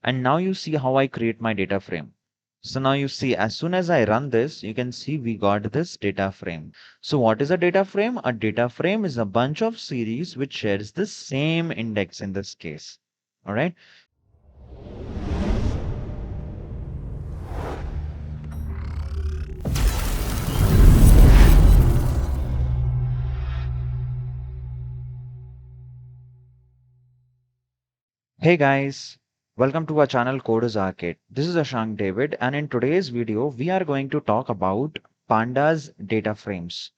And now you see how I create my data frame. So now you see, as soon as I run this, you can see we got this data frame. So what is a data frame? A data frame is a bunch of series which shares the same index in this case. All right. Hey guys, welcome to our channel Coders Arcade. This is Ashank David, and in today's video, we are going to talk about Pandas data frames.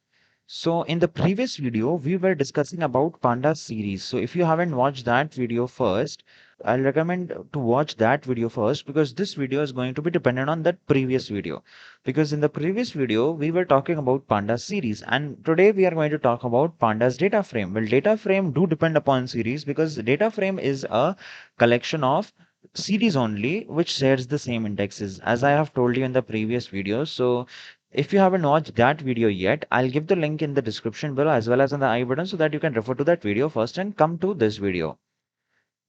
So in the previous video, we were discussing about Pandas series. So if you haven't watched that video first, I'll recommend to watch that video first because this video is going to be dependent on that previous video. Because in the previous video, we were talking about Pandas series, and today we are going to talk about Pandas data frame. Well, data frame do depend upon series because data frame is a collection of series only which shares the same indexes as I have told you in the previous video. So if you haven't watched that video yet, I'll give the link in the description below as well as in the I button so that you can refer to that video first and come to this video.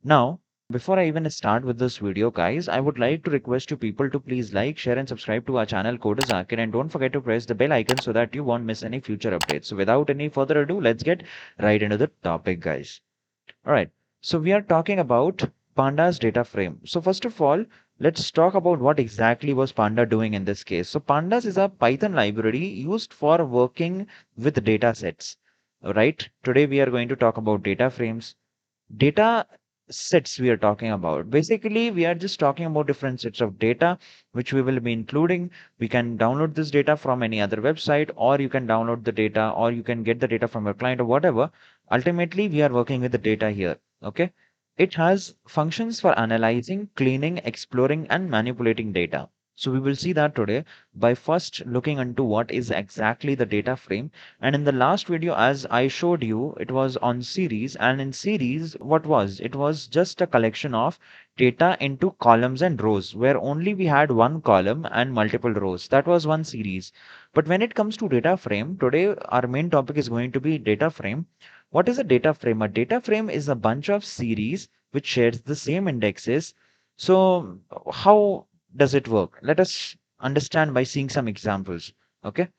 Now, before I even start with this video, guys, I would like to request you people to please like, share and subscribe to our channel Coders Arcade, and don't forget to press the bell icon so that you won't miss any future updates. So without any further ado, let's get right into the topic, guys. All right. So we are talking about Pandas data frame. So first of all, let's talk about what exactly was Panda doing in this case. So Pandas is a Python library used for working with data sets. Right. Today we are going to talk about data frames. Data sets we are talking about. Basically, we are just talking about different sets of data, which we will be including. We can download this data from any other website, or you can download the data, or you can get the data from your client or whatever. Ultimately, we are working with the data here. Okay. It has functions for analyzing, cleaning, exploring, and manipulating data. So we will see that today by first looking into what is exactly the data frame. And in the last video, as I showed you, it was on series. And in series, what was? It was just a collection of data into columns and rows, where only we had one column and multiple rows. That was one series. But when it comes to data frame, today our main topic is going to be data frame. What is a data frame? A data frame is a bunch of series which shares the same indexes. So how does it work? Let us understand by seeing some examples. Okay.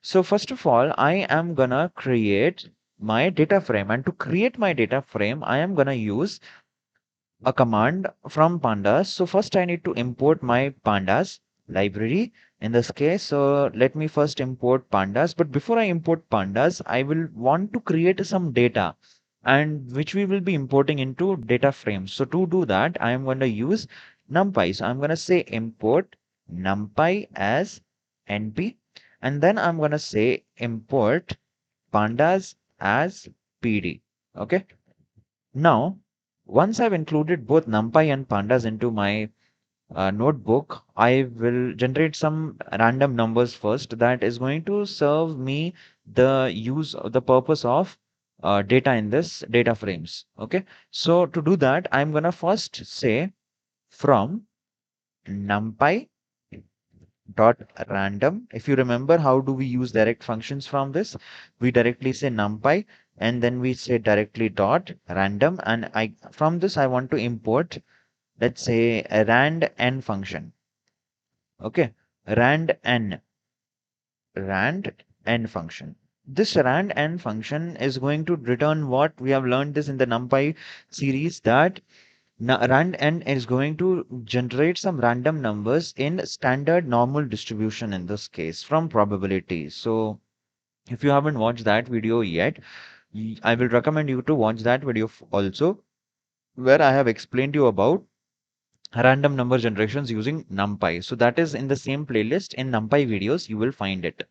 So first of all, I am gonna create my data frame, and to create my data frame, I am gonna use a command from pandas. So first I need to import my pandas library in this case. So let me first import pandas. But before I import pandas, I will want to create some data and which we will be importing into data frames. So to do that, I am going to use NumPy. So I'm going to say import NumPy as NP, and then I'm going to say import pandas as PD. Okay. Now, once I've included both NumPy and pandas into my notebook, I will generate some random numbers first that is going to serve me the purpose of data in this data frames. Okay. So to do that, I'm going to first say from NumPy dot random. If you remember, how do we use direct functions from this? We directly say NumPy and then we say directly dot random, and I from this I want to import, let's say, a rand n function. Okay, rand n function. This rand n function is going to return what we have learned this in the NumPy series, that rand n is going to generate some random numbers in standard normal distribution, in this case from probability. So if you haven't watched that video yet, I will recommend you to watch that video also, where I have explained you about random number generations using NumPy. So that is in the same playlist in NumPy videos, you will find it.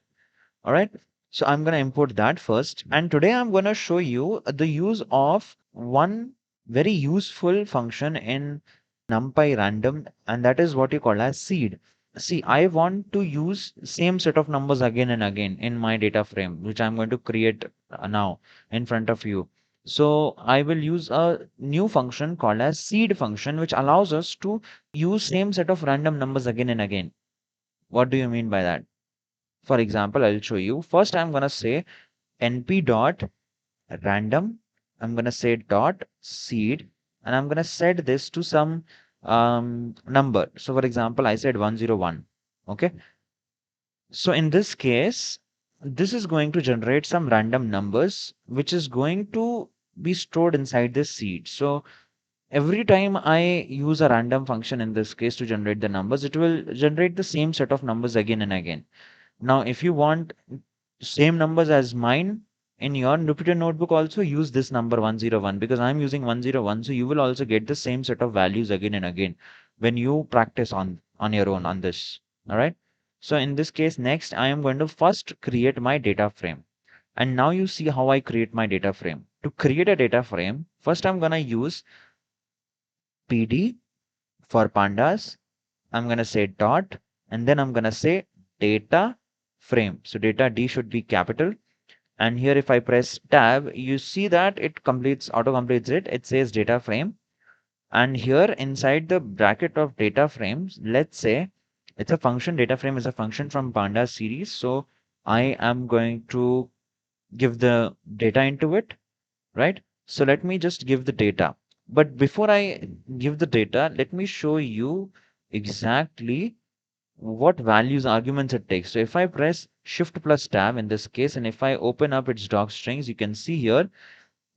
All right. So I'm going to import that first. And today I'm going to show you the use of one very useful function in NumPy random, and that is what you call as seed. See, I want to use same set of numbers again and again in my data frame, which I'm going to create now in front of you. So I will use a new function called as seed function, which allows us to use same set of random numbers again and again. What do you mean by that? For example, I'll show you. First, I'm going to say np dot random. I'm going to say dot seed, and I'm going to set this to some number. So for example, I said 101. Okay. So in this case, this is going to generate some random numbers, which is going to be stored inside this seed. So every time I use a random function in this case to generate the numbers, it will generate the same set of numbers again and again. Now, if you want same numbers as mine in your Jupyter notebook, also use this number 101 because I'm using 101. So you will also get the same set of values again and again when you practice on your own on this. All right. So in this case, next I am going to first create my data frame. And now you see how I create my data frame. To create a data frame, first I'm going to use PD for pandas. I'm going to say dot, and then I'm going to say data frame. So data D should be capital. And here if I press tab, you see that it auto completes it. It says data frame. And here inside the bracket of data frames, let's say it's a function. Data frame is a function from pandas series. So I am going to give the data into it, right? So let me just give the data. But before I give the data, let me show you exactly what values arguments it takes. So if I press shift plus tab in this case, and if I open up its doc strings, you can see here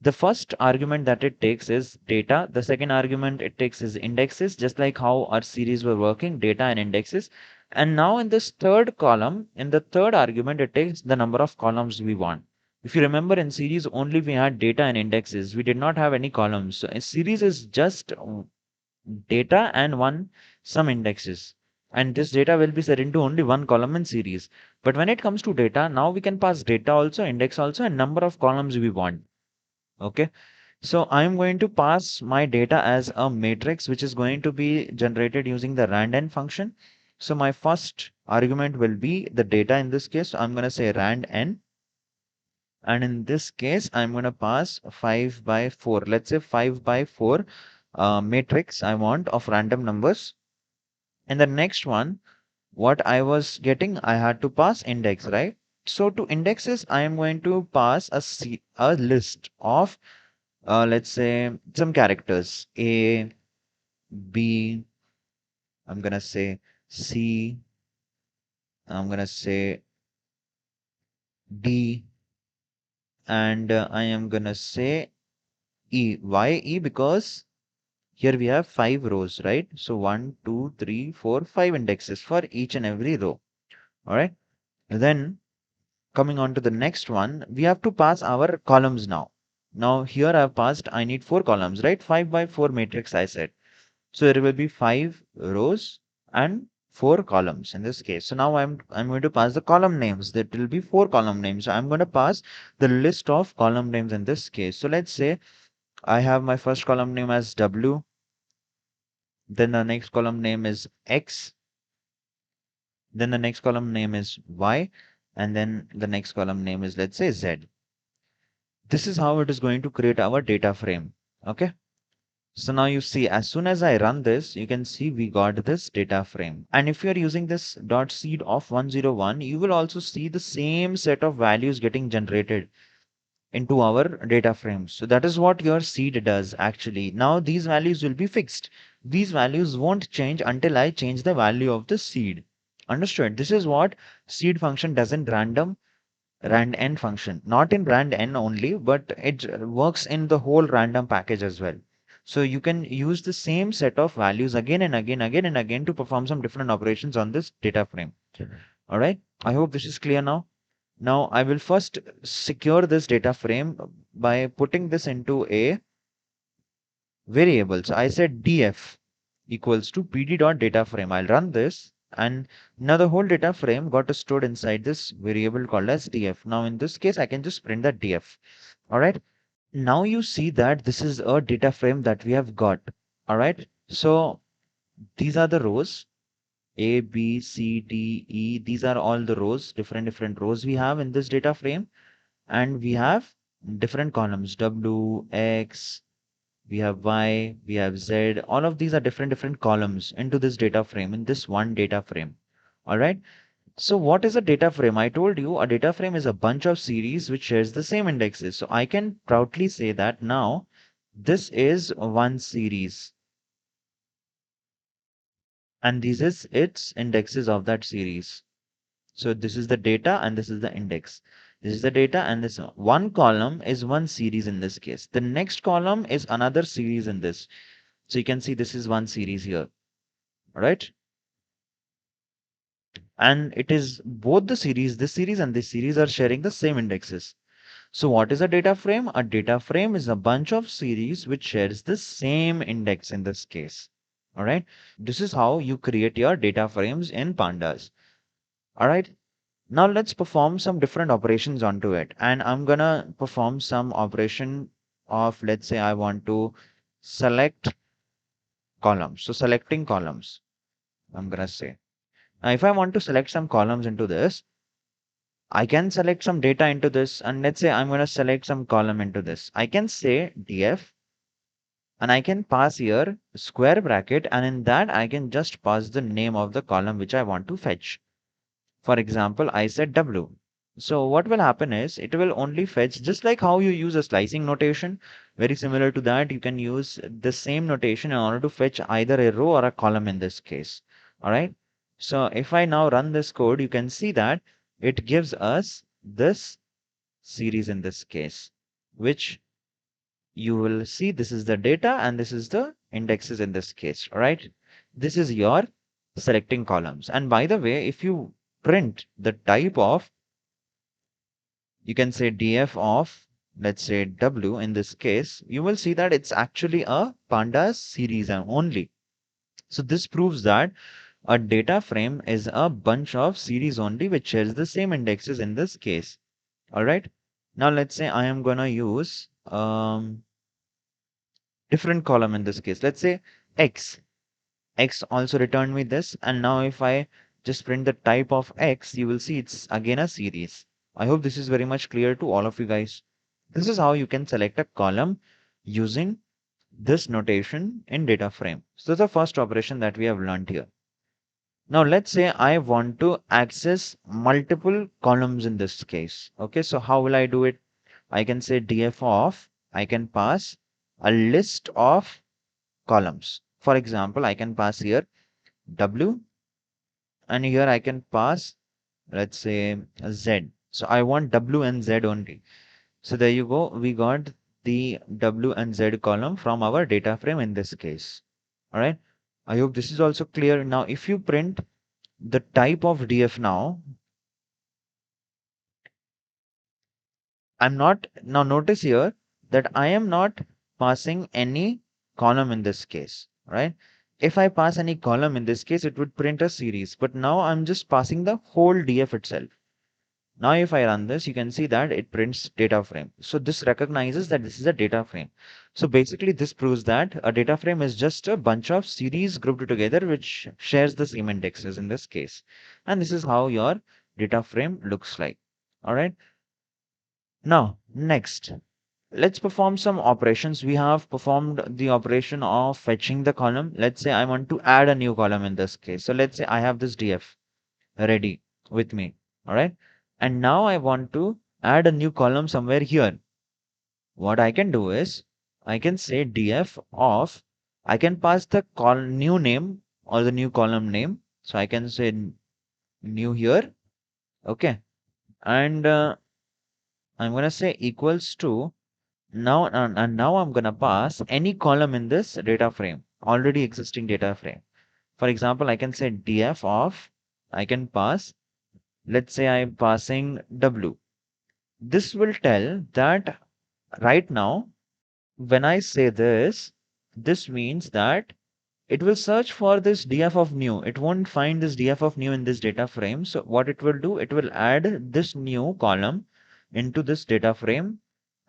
the first argument that it takes is data. The second argument it takes is indexes, just like how our series were working, data and indexes. And now in this third column, in the third argument, it takes the number of columns we want. If you remember in series only we had data and indexes. We did not have any columns. So a series is just data and some indexes. And this data will be set into only one column in series. But when it comes to data, now we can pass data also, index also, and number of columns we want. Okay. So I'm going to pass my data as a matrix, which is going to be generated using the rand_n function. So my first argument will be the data in this case. So I'm going to say rand_n. And in this case, I'm going to pass 5 by 4. Let's say 5 by 4 matrix I want of random numbers. And the next one, what I was getting, I had to pass index, right? So to indexes, I am going to pass a list of, let's say, some characters. A, B, I'm going to say C, I'm going to say D, and I am going to say E. Why E? Because here we have 5 rows, right? So 1, 2, 3, 4, 5 indexes for each and every row. All right. Then coming on to the next one, we have to pass our columns now. Now here I've passed, I need 4 columns, right? 5 by 4 matrix I said. So there will be 5 rows and 4 columns in this case. So now I'm going to pass the column names. That will be 4 column names. So I'm going to pass the list of column names in this case. So let's say I have my first column name as W. Then the next column name is X. Then the next column name is Y. And then the next column name is, let's say, Z. This is how it is going to create our data frame. Okay. So now you see, as soon as I run this, you can see we got this data frame. And if you're using this dot seed of 101, you will also see the same set of values getting generated into our data frames. So that is what your seed does actually. Now these values will be fixed. These values won't change until I change the value of the seed. Understood? This is what seed function does in rand_n function. Not in rand_n only, but it works in the whole random package as well. So you can use the same set of values again and again to perform some different operations on this data frame. All right. I hope this is clear now. Now I will first secure this data frame by putting this into a variable. So I said df equals to pd.dataframe. I'll run this, and now the whole data frame got stored inside this variable called as df. Now in this case, I can just print that df. All right. Now you see that this is a data frame that we have got. All right. So these are the rows A, B, C, D, E. These are all the rows, different rows we have in this data frame. And we have different columns, W, X, we have Y, we have Z. All of these are different columns into this data frame, in this one data frame. All right. So what is a data frame? I told you a data frame is a bunch of series which shares the same indexes. So I can proudly say that now this is one series. and this is its indexes of that series. So this is the data and this is the index. This is the data and this one column is one series in this case. The next column is another series in this. So you can see this is one series here, right? And it is both the series, this series and this series are sharing the same indexes. So what is a data frame? A data frame is a bunch of series which shares the same index in this case. All right. This is how you create your data frames in Pandas. All right. Now let's perform some different operations onto it. And I'm gonna perform some operation of, let's say I want to select columns. So selecting columns, I'm gonna say. Now if I want to select some columns into this, I can select some data into this, and let's say I'm going to select some column into this. I can say df, and I can pass here square bracket, and in that I can just pass the name of the column which I want to fetch. For example, I said w. So what will happen is it will only fetch just like how you use a slicing notation. Very similar to that, you can use the same notation in order to fetch either a row or a column in this case. All right. So if I now run this code, you can see that it gives us this series in this case, which you will see this is the data and this is the indexes in this case. All right. This is your selecting columns. And by the way, if you print the type of, you can say df of, let's say w in this case, you will see that it's actually a pandas series only. So this proves that a data frame is a bunch of series only which shares the same indexes in this case. All right. Now let's say I am gonna use different column in this case. Let's say x. X also returned me this, and now if I just print the type of x, you will see it's again a series. I hope this is very much clear to all of you guys. This is how you can select a column using this notation in data frame. So the first operation that we have learned here. Now let's say I want to access multiple columns in this case. Okay, so how will I do it? I can say df of, I can pass a list of columns. For example, I can pass here w, and here I can pass, let's say z. So I want w and z only. So there you go. We got the w and z column from our data frame in this case. All right. I hope this is also clear. Now, if you print the type of df now, I'm not, now notice here that I am not passing any column in this case, right? If I pass any column in this case, it would print a series, but now I'm just passing the whole df itself. Now if I run this, you can see that it prints data frame. So this recognizes that this is a data frame. So basically this proves that a data frame is just a bunch of series grouped together which shares the same indexes in this case. And this is how your data frame looks like. All right. Now, next, let's perform some operations. We have performed the operation of fetching the column. Let's say I want to add a new column in this case. So let's say I have this df ready with me. All right. And now I want to add a new column somewhere here. What I can do is I can say df of, I can pass the new name or the new column name. So I can say new here. Okay. And I'm going to say equals to now, and now I'm going to pass any column in this data frame, already existing data frame. For example, I can say df of, I can pass, let's say I'm passing w. This will tell that right now, when I say this, this means that it will search for this df of new. It won't find this df of new in this data frame. So what it will do, it will add this new column into this data frame.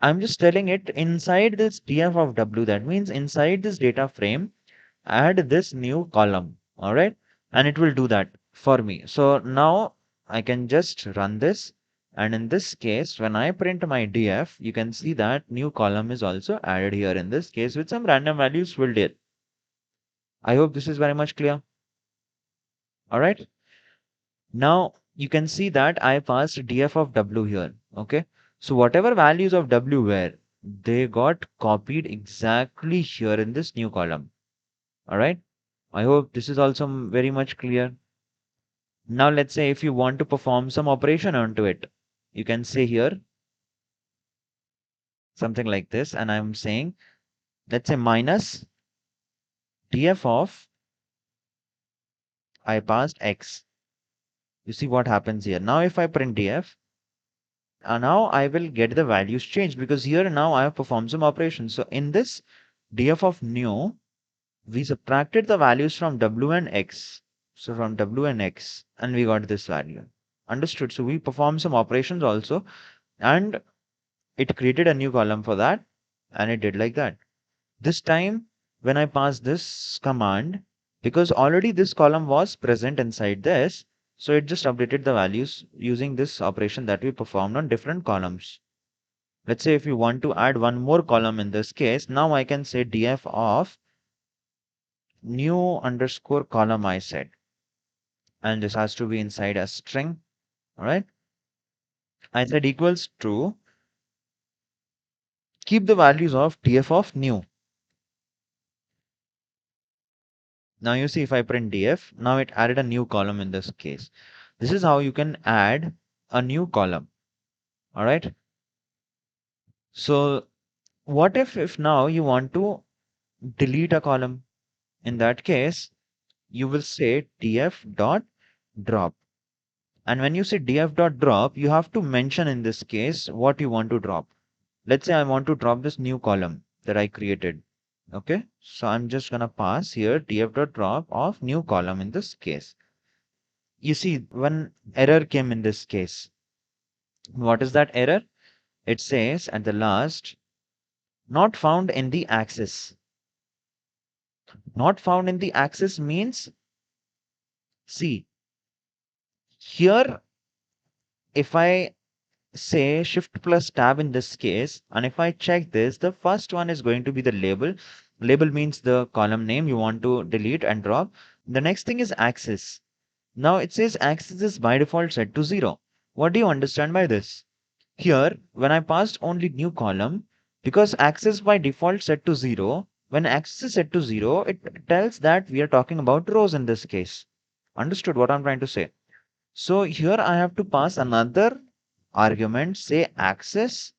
I'm just telling it inside this df of w. That means inside this data frame, add this new column. All right. And it will do that for me. So now I can just run this. And in this case, when I print my df, you can see that new column is also added here in this case with some random values filled here. I hope this is very much clear. All right. Now you can see that I passed df of w here. Okay. So whatever values of w were, they got copied exactly here in this new column. All right. I hope this is also very much clear. Now let's say if you want to perform some operation onto it, you can say here something like this, and I'm saying, let's say minus df of I passed x. You see what happens here. Now if I print df, now I will get the values changed because here now I have performed some operations. So in this df of new, we subtracted the values from w and x. So from w and x, and we got this value. Understood? So we performed some operations also, and it created a new column for that, and it did like that. This time, when I pass this command, because already this column was present inside this, so it just updated the values using this operation that we performed on different columns. Let's say if you want to add one more column in this case, now I can say df of new underscore column I said, and this has to be inside a string. All right. I said equals to keep the values of df of new. Now you see if I print df, now it added a new column in this case. This is how you can add a new column. All right. So what if now you want to delete a column? In that case, you will say df dot drop. And when you say df dot drop, you have to mention in this case what you want to drop. Let's say I want to drop this new column that I created. Okay. So I'm just going to pass here df dot drop of new column in this case. You see one error came in this case. What is that error? It says at the last, not found in the access. Not found in the access means, see, here if I say shift plus tab in this case, and if I check this, the first one is going to be the label. Label means the column name you want to delete and drop. The next thing is access. Now it says access is by default set to 0. What do you understand by this? Here, when I passed only new column, because access by default set to 0, when access is set to 0, it tells that we are talking about rows in this case. Understood what I'm trying to say? So here I have to pass another argument, say access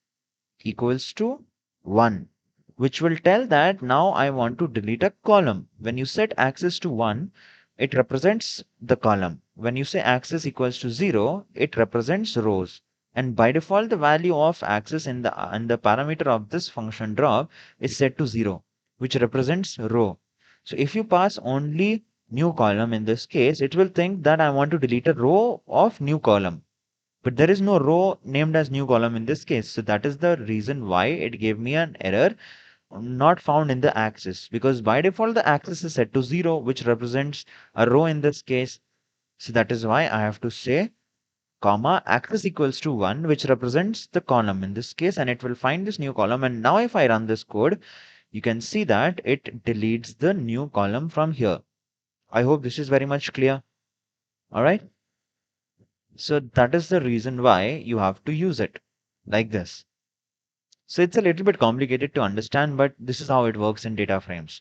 equals to 1, which will tell that now I want to delete a column. When you set access to 1, it represents the column. When you say access equals to 0, it represents rows. And by default, the value of access in the parameter of this function drop is set to 0, which represents row. So if you pass only new column in this case, it will think that I want to delete a row of new column. But there is no row named as new column in this case. So that is the reason why it gave me an error not found in the axis, because by default the axis is set to 0, which represents a row in this case. So that is why I have to say comma axis equals to 1, which represents the column in this case, and it will find this new column. And now if I run this code, you can see that it deletes the new column from here. I hope this is very much clear. All right. So that is the reason why you have to use it like this. So it's a little bit complicated to understand, but this is how it works in data frames.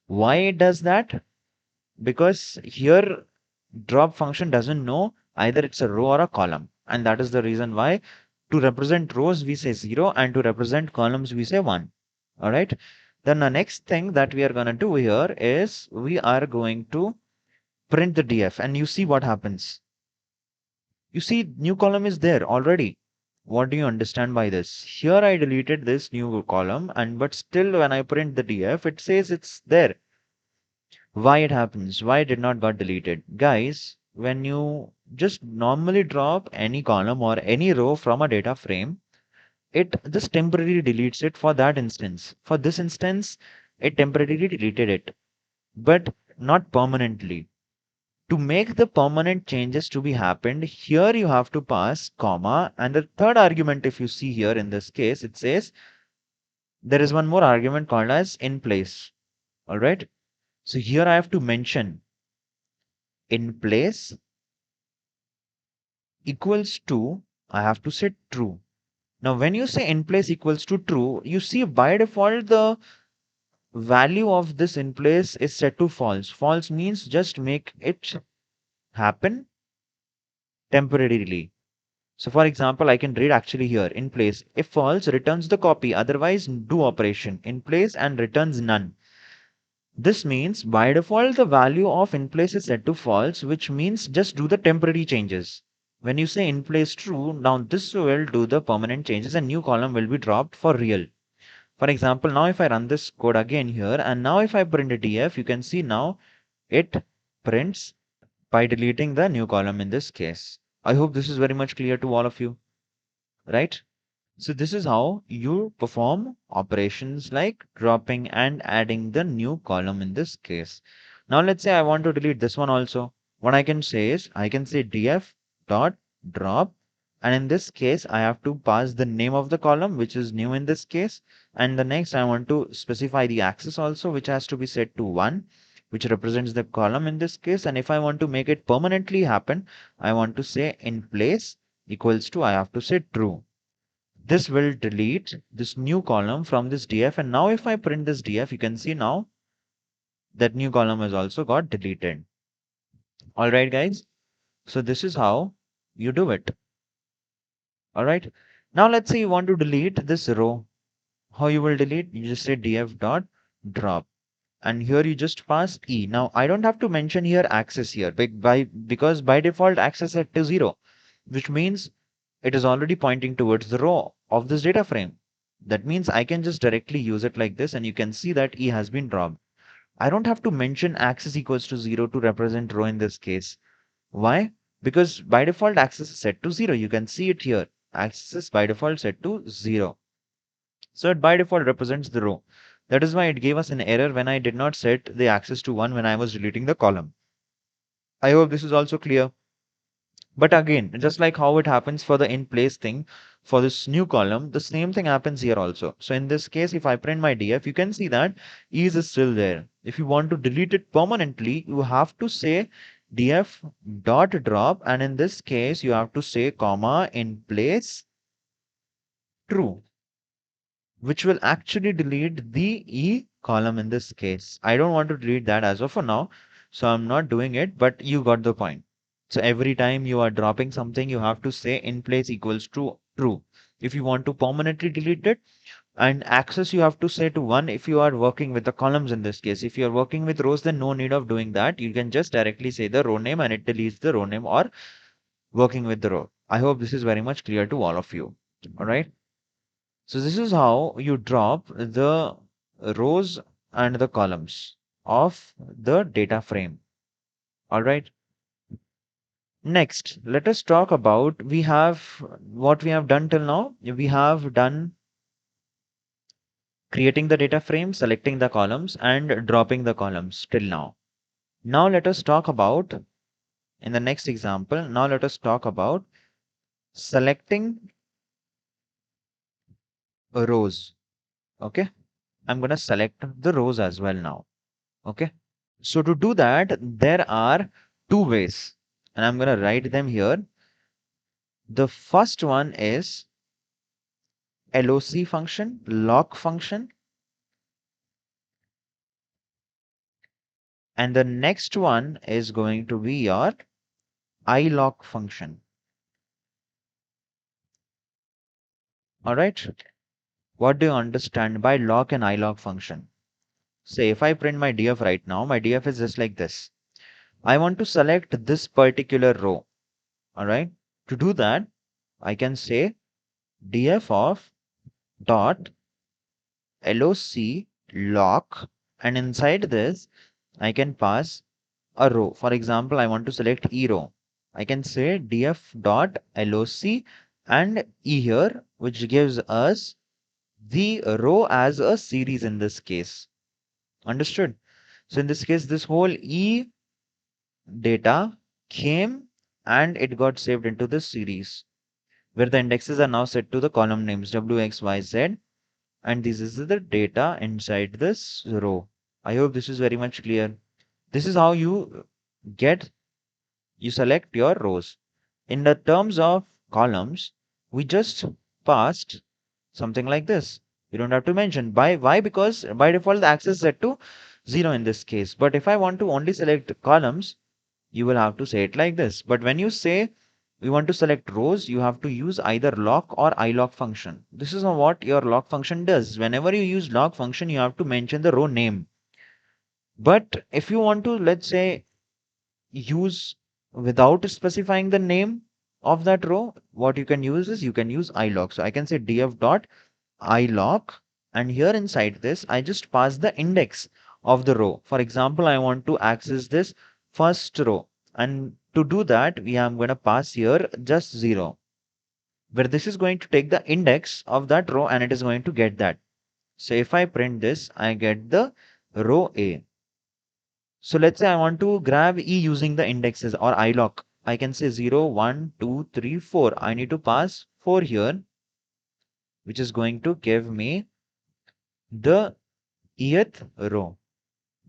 Why it does that? Because here drop function doesn't know either it's a row or a column. And that is the reason why to represent rows we say 0 and to represent columns we say 1. All right. Then the next thing that we are going to do here is we are going to print the df, and you see what happens. You see new column is there already. What do you understand by this? Here I deleted this new column, and but still when I print the df, it says it's there. Why it happens? Why it did not got deleted? Guys, when you just normally drop any column or any row from a data frame, it just temporarily deletes it for that instance. For this instance, it temporarily deleted it, but not permanently. To make the permanent changes to be happened, here you have to pass comma, and the third argument, if you see here in this case, it says there is one more argument called as in place. All right. So here I have to mention in place equals to, I have to say true. Now, when you say in place equals to true, you see by default the value of this in place is set to false. False means just make it happen temporarily. So for example, I can read actually here in place. If false, returns the copy. Otherwise, do operation in place and returns none. This means by default, the value of in place is set to false, which means just do the temporary changes. When you say in place true, now this will do the permanent changes and new column will be dropped for real. For example, now if I run this code again here, and now if I print a df, you can see now it prints by deleting the new column in this case. I hope this is very much clear to all of you, right? So this is how you perform operations like dropping and adding the new column in this case. Now let's say I want to delete this one also. What I can say is I can say df dot drop, and in this case I have to pass the name of the column, which is new in this case. And the next I want to specify the access also, which has to be set to 1, which represents the column in this case. And if I want to make it permanently happen, I want to say in place equals to, I have to say true. This will delete this new column from this df, and now if I print this df, you can see now that new column has also got deleted. All right, guys. So this is how you do it. All right. Now let's say you want to delete this row. How you will delete? You just say df dot drop, and here you just pass e. Now I don't have to mention here access here because by default access set to 0, which means it is already pointing towards the row of this data frame. That means I can just directly use it like this, and you can see that E has been dropped. I don't have to mention axis equals to 0 to represent row in this case. Why? Because by default axis is set to 0. You can see it here. Axis is by default set to 0. So it by default represents the row. That is why it gave us an error when I did not set the axis to 1 when I was deleting the column. I hope this is also clear. But again, just like how it happens for the in place thing, for this new column, the same thing happens here also. So in this case, if I print my df, you can see that is still there. If you want to delete it permanently, you have to say df dot drop, and in this case, you have to say comma in place true, which will actually delete the E column in this case. I don't want to delete that as of for now, so I'm not doing it, but you got the point. So every time you are dropping something, you have to say in place equals to true. If you want to permanently delete it, and access you have to say to 1 if you are working with the columns in this case. If you are working with rows, then no need of doing that. You can just directly say the row name and it deletes the row name, or working with the row. I hope this is very much clear to all of you. All right. So this is how you drop the rows and the columns of the data frame. All right. Next, let us talk about what we have done till now. We have done creating the data frame, selecting the columns, and dropping the columns till now. Now let us talk about, in the next example, now let us talk about selecting rows. Okay. I'm going to select the rows as well now. Okay. So to do that, there are two ways, and I'm going to write them here. The first one is LOC function, lock function, and the next one is going to be your iLock function. All right. What do you understand by lock and iLock function? Say if I print my df right now, my df is just like this. I want to select this particular row. All right. To do that, I can say df of dot loc lock, and inside this I can pass a row. For example, I want to select e row. I can say df dot loc and e here, which gives us the row as a series in this case. Understood? So in this case, this whole e data came and it got saved into this series, where the indexes are now set to the column names w, x, y, z, and this is the data inside this row. I hope this is very much clear. This is how you select your rows. In the terms of columns, we just passed something like this. You don't have to mention. Why? Because by default the access is set to 0 in this case. But if I want to only select columns, you will have to say it like this. But when you say you want to select rows, you have to use either lock or ilock function. This is what your lock function does. Whenever you use lock function, you have to mention the row name. But if you want to, let's say, use without specifying the name of that row, what you can use is you can use ilock. So I can say df dot ilock, and here inside this I just pass the index of the row. For example, I want to access this first row, and to do that we are going to pass here just 0, where this is going to take the index of that row and it is going to get that. So if I print this, I get the row A. So let's say I want to grab E using the indexes or ilock. I can say 0, 1, 2, 3, 4. I need to pass 4 here, which is going to give me the eth row.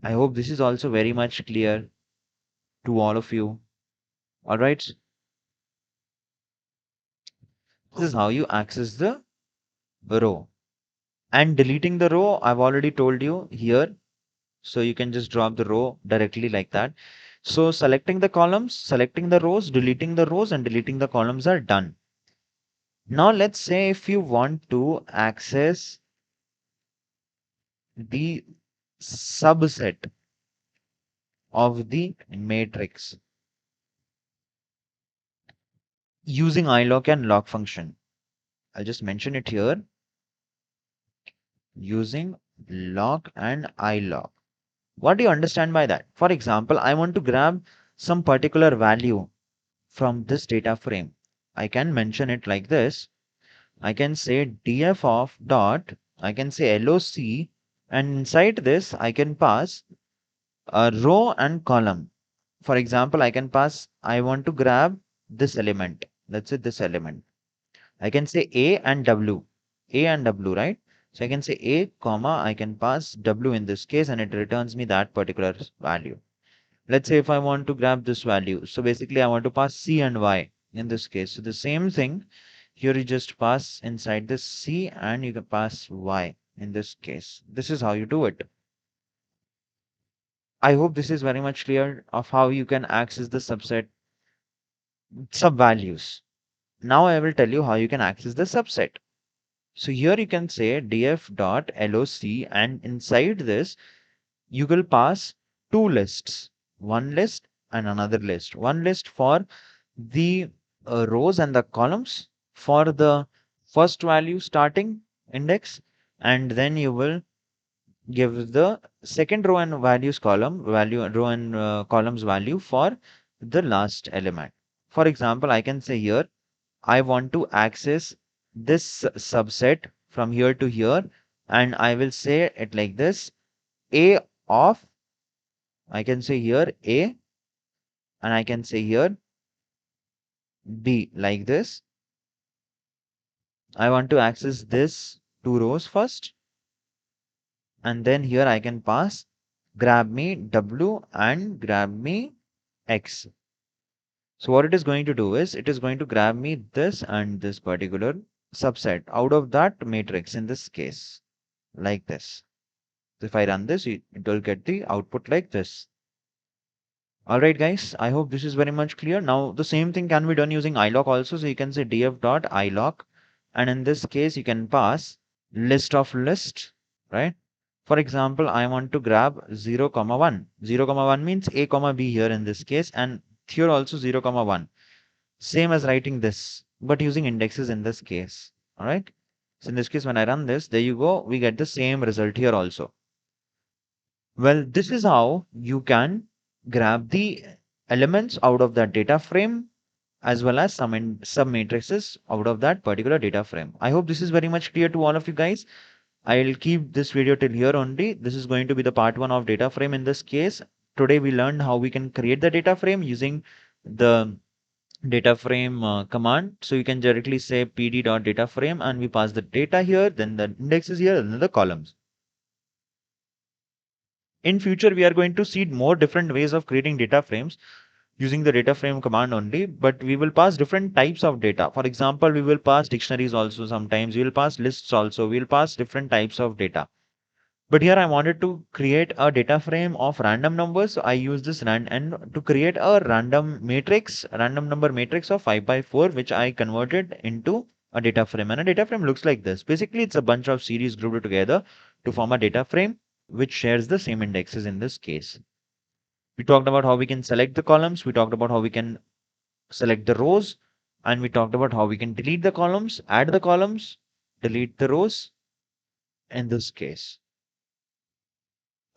I hope this is also very much clear to all of you. All right. This is how you access the row. And deleting the row, I've already told you here. So you can just drop the row directly like that. So selecting the columns, selecting the rows, deleting the rows, and deleting the columns are done. Now let's say if you want to access the subset of the matrix using ilock and lock function. I'll just mention it here using lock and ilock. What do you understand by that? For example, I want to grab some particular value from this data frame. I can mention it like this. I can say df of dot, I can say loc, and inside this I can pass a row and column. For example, I can pass, I want to grab this element. Let's say this element. I can say A and W, right? So I can say A, comma, I can pass W in this case, and it returns me that particular value. Let's say if I want to grab this value. So basically I want to pass C and Y in this case. So the same thing, here you just pass inside this C and you can pass Y in this case. This is how you do it. I hope this is very much clear of how you can access the subset sub values. Now I will tell you how you can access the subset. So here you can say df.loc, and inside this you will pass two lists, one list and another list. One list for the rows and the columns for the first value starting index, and then you will give the second row and values column value, row and columns value for the last element. For example, I can say here I want to access this subset from here to here, and I will say it like this: A of, I can say here A, and I can say here B like this. I want to access this two rows first, and then here I can pass grab me W and grab me X. So what it is going to do is it is going to grab me this and this particular subset out of that matrix in this case, like this. So if I run this, it will get the output like this. All right, guys, I hope this is very much clear. Now, the same thing can be done using ilock also. So you can say df.ilock, and in this case, you can pass list of list, right? For example, I want to grab 0, 1. 0, 1 means A, B here in this case, and here also 0, 1. Same as writing this, but using indexes in this case. All right. So in this case, when I run this, there you go, we get the same result here also. Well, this is how you can grab the elements out of that data frame as well as some sub matrices out of that particular data frame. I hope this is very much clear to all of you guys. I'll keep this video till here only. This is going to be the part 1 of data frame in this case. Today we learned how we can create the data frame using the data frame command. So you can directly say pd.dataframe and we pass the data here, then the index is here, and then the columns. In future, we are going to see more different ways of creating data frames. using the data frame command only, but we will pass different types of data. For example, we will pass dictionaries also sometimes, we will pass lists also, we will pass different types of data. But here I wanted to create a data frame of random numbers. So I use this and to create a random number matrix of 5 by 4, which I converted into a data frame. And a data frame looks like this. Basically, it's a bunch of series grouped together to form a data frame, which shares the same indexes in this case. We talked about how we can select the columns. We talked about how we can select the rows. And we talked about how we can delete the columns, add the columns, delete the rows in this case.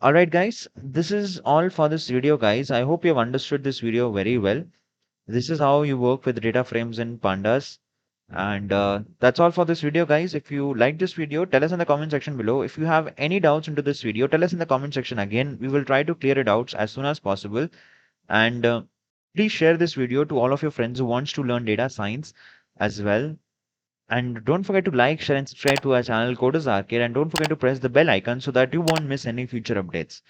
All right, guys, this is all for this video, guys. I hope you have understood this video very well. This is how you work with data frames in Pandas. And that's all for this video, guys. If you like this video, tell us in the comment section below. If you have any doubts into this video, tell us in the comment section again. We will try to clear it out as soon as possible. And please share this video to all of your friends who wants to learn data science as well. And don't forget to like, share, and subscribe to our channel Coders Arcade. And don't forget to press the bell icon so that you won't miss any future updates.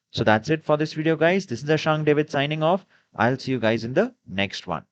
So that's it for this video, guys. This is Ashank David signing off. I'll see you guys in the next one.